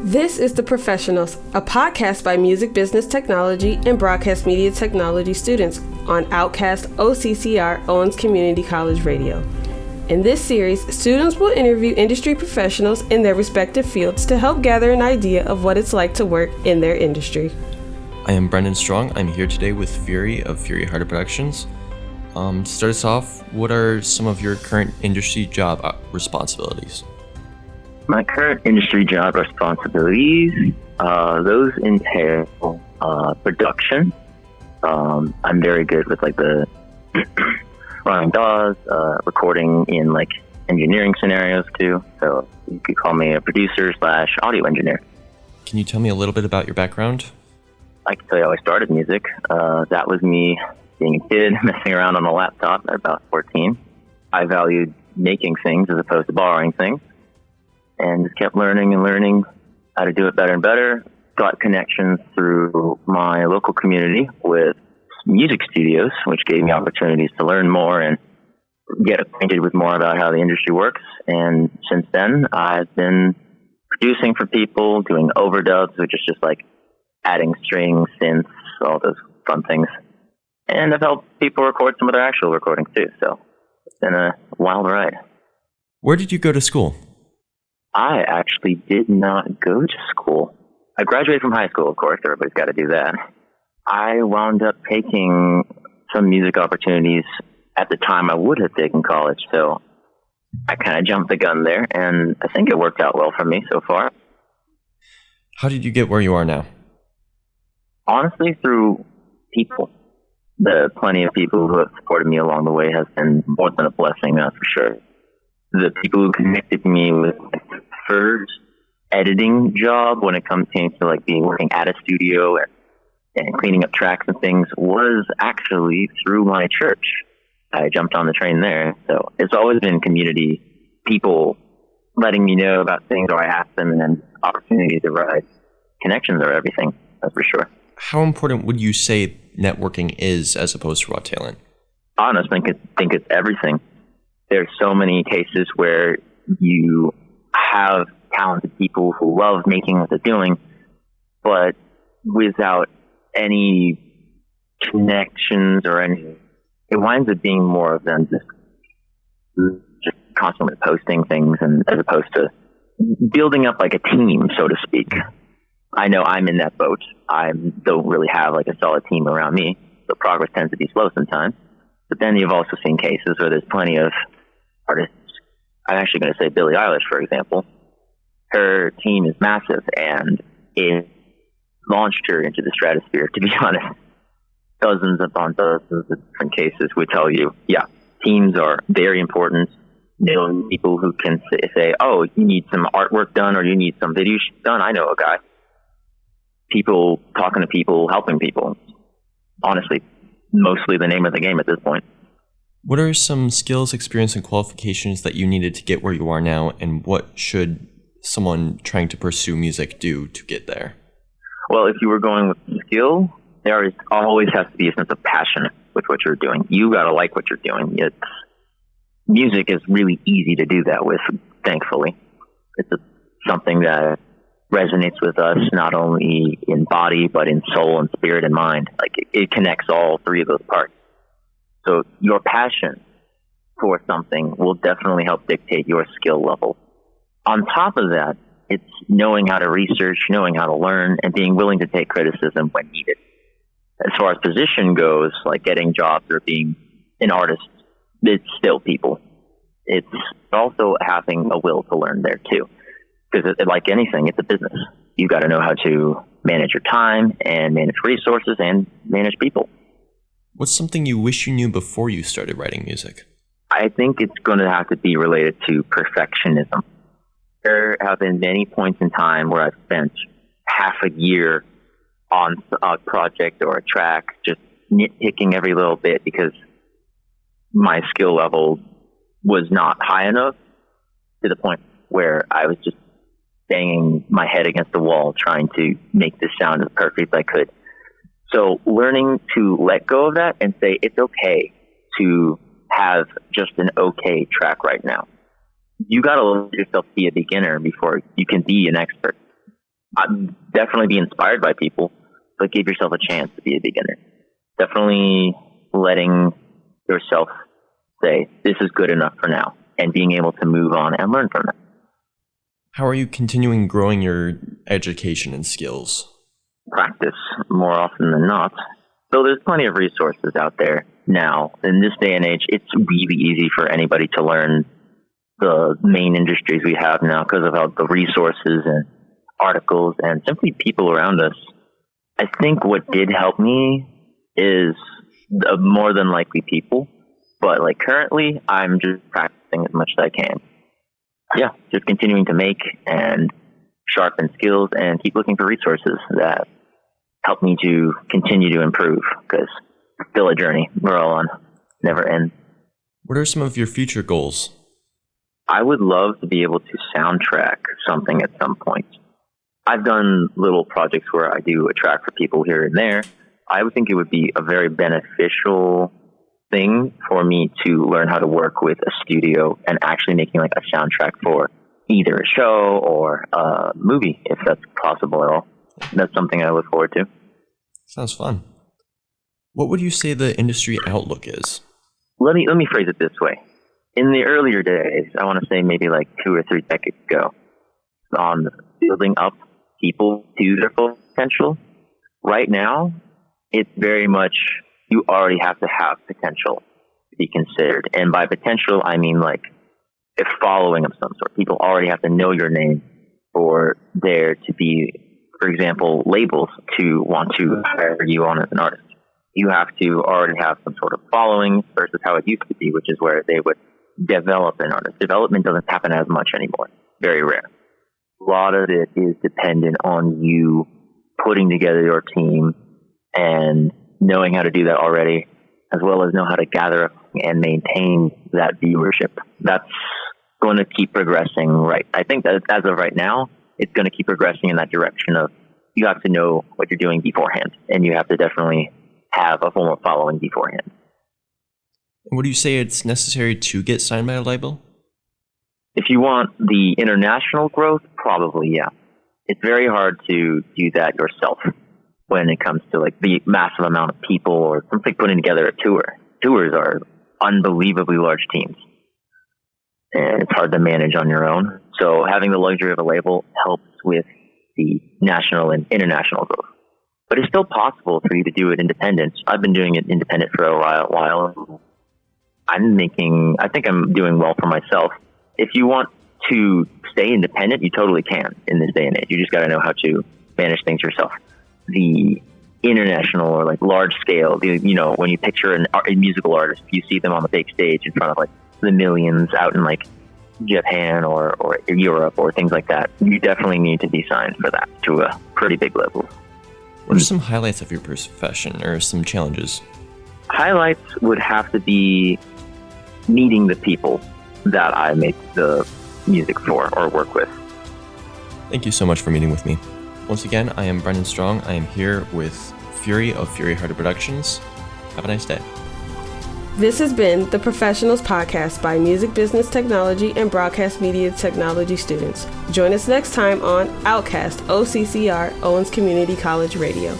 This is The Professionals, a podcast by music business technology and broadcast media technology students on Outcast OCCR Owens Community College Radio. In this series, students will interview industry professionals in their respective fields to help gather an idea of what it's like to work in their industry. I am Brendan Strong. I'm here today with Fury of Fury Harder Productions. To start us off, what are some of your current industry job responsibilities? My current industry job responsibilities, those entail production. I'm very good with the running DAWs, recording in engineering scenarios too. So you could call me a producer / audio engineer. Can you tell me a little bit about your background? I can tell you how I started music. That was me being a kid, messing around on a laptop at about 14. I valued making things as opposed to borrowing things, and just kept learning how to do it better and better. Got connections through my local community with music studios, which gave me opportunities to learn more and get acquainted with more about how the industry works. And since then, I've been producing for people, doing overdubs, which is just adding strings, synths, all those fun things. And I've helped people record some of their actual recordings too. So it's been a wild ride. Where did you go to school? I actually did not go to school. I graduated from high school, of course. Everybody's got to do that. I wound up taking some music opportunities at the time I would have taken college. So I kind of jumped the gun there, and I think it worked out well for me so far. How did you get where you are now? Honestly, through people. The plenty of people who have supported me along the way has been more than a blessing, that's for sure. The people who connected me with my first editing job when it came to being working at a studio and cleaning up tracks and things was actually through my church. I jumped on the train there. So it's always been community people letting me know about things, or I ask them, and then opportunities arise. Connections are everything, that's for sure. How important would you say networking is as opposed to raw talent? Honestly, I think it's everything. There's so many cases where you have talented people who love making what they're doing, but without any connections or any, it winds up being more of them just constantly posting things, and as opposed to building up a team, so to speak. I know I'm in that boat. I don't really have a solid team around me, so progress tends to be slow sometimes. But then you've also seen cases where there's plenty of artists. I'm actually going to say Billie Eilish, for example. Her team is massive, and it launched her into the stratosphere, to be honest. Dozens upon dozens of different cases would tell you, yeah, teams are very important. Knowing people who can say, oh, you need some artwork done, or you need some video done. I know a guy. People talking to people, helping people. Honestly, mostly the name of the game at this point. What are some skills, experience, and qualifications that you needed to get where you are now, and what should someone trying to pursue music do to get there? Well, if you were going with skill, there always has to be a sense of passion with what you're doing. You got to like what you're doing. Music is really easy to do that with, thankfully. It's something that resonates with us not only in body, but in soul and spirit and mind. It connects all three of those parts. So your passion for something will definitely help dictate your skill level. On top of that, it's knowing how to research, knowing how to learn, and being willing to take criticism when needed. As far as position goes, getting jobs or being an artist, it's still people. It's also having a will to learn there too. Because like anything, it's a business. You got to know how to manage your time and manage resources and manage people. What's something you wish you knew before you started writing music? I think it's going to have to be related to perfectionism. There have been many points in time where I've spent half a year on a project or a track just nitpicking every little bit because my skill level was not high enough, to the point where I was just banging my head against the wall trying to make this sound as perfect as I could. So learning to let go of that and say it's okay to have just an okay track right now. You got to let yourself be a beginner before you can be an expert. definitely be inspired by people, but give yourself a chance to be a beginner. Definitely letting yourself say, this is good enough for now, and being able to move on and learn from it. How are you continuing growing your education and skills? Practice more often than not. So there's plenty of resources out there now. In this day and age, it's really easy for anybody to learn the main industries we have now because of how the resources and articles and simply people around us. I think what did help me is more than likely people, but like currently I'm just practicing as much as I can. Yeah, just continuing to make and sharpen skills and keep looking for resources that help me to continue to improve, because it's still a journey we're all on, never ends. What are some of your future goals? I would love to be able to soundtrack something at some point. I've done little projects where I do a track for people here and there. I would think it would be a very beneficial thing for me to learn how to work with a studio and actually making like a soundtrack for either a show or a movie, if that's possible at all. That's something I look forward to. Sounds fun. What would you say the industry outlook is? Let me phrase it this way. In the earlier days, I want to say maybe like 2 or 3 decades ago, on building up people to their full potential. Right now, it's very much you already have to have potential to be considered. And by potential, I mean like a following of some sort. People already have to know your name for there to be, for example, labels to want to hire you on as an artist. You have to already have some sort of following versus how it used to be, which is where they would develop an artist. Development doesn't happen as much anymore. Very rare. A lot of it is dependent on you putting together your team and knowing how to do that already, as well as know how to gather and maintain that viewership. That's going to keep progressing, right? I think that as of right now, it's going to keep progressing in that direction of you have to know what you're doing beforehand, and you have to definitely have a form of following beforehand. And would you say it's necessary to get signed by a label? If you want the international growth, probably, yeah. It's very hard to do that yourself when it comes to like the massive amount of people or something putting together a tour. Tours are unbelievably large teams, and it's hard to manage on your own. So having the luxury of a label helps with the national and international growth. But it's still possible for you to do it independent. I've been doing it independent for a while. I think I'm doing well for myself. If you want to stay independent, you totally can in this day and age. You just got to know how to manage things yourself. The international or like large scale, when you picture a musical artist, you see them on the big stage in front of like the millions out in like Japan or Europe or things like that. You definitely need to be signed for that to a pretty big level. What are some highlights of your profession or some challenges? Highlights would have to be meeting the people that I make the music for or work with. Thank you so much for meeting with me. Once again, I am Brendan Strong. I am here with Fury of Fury Harder Productions. Have a nice day. This has been the Professionals Podcast by Music Business Technology and Broadcast Media Technology students. Join us next time on OutCast OCCR Owens Community College Radio.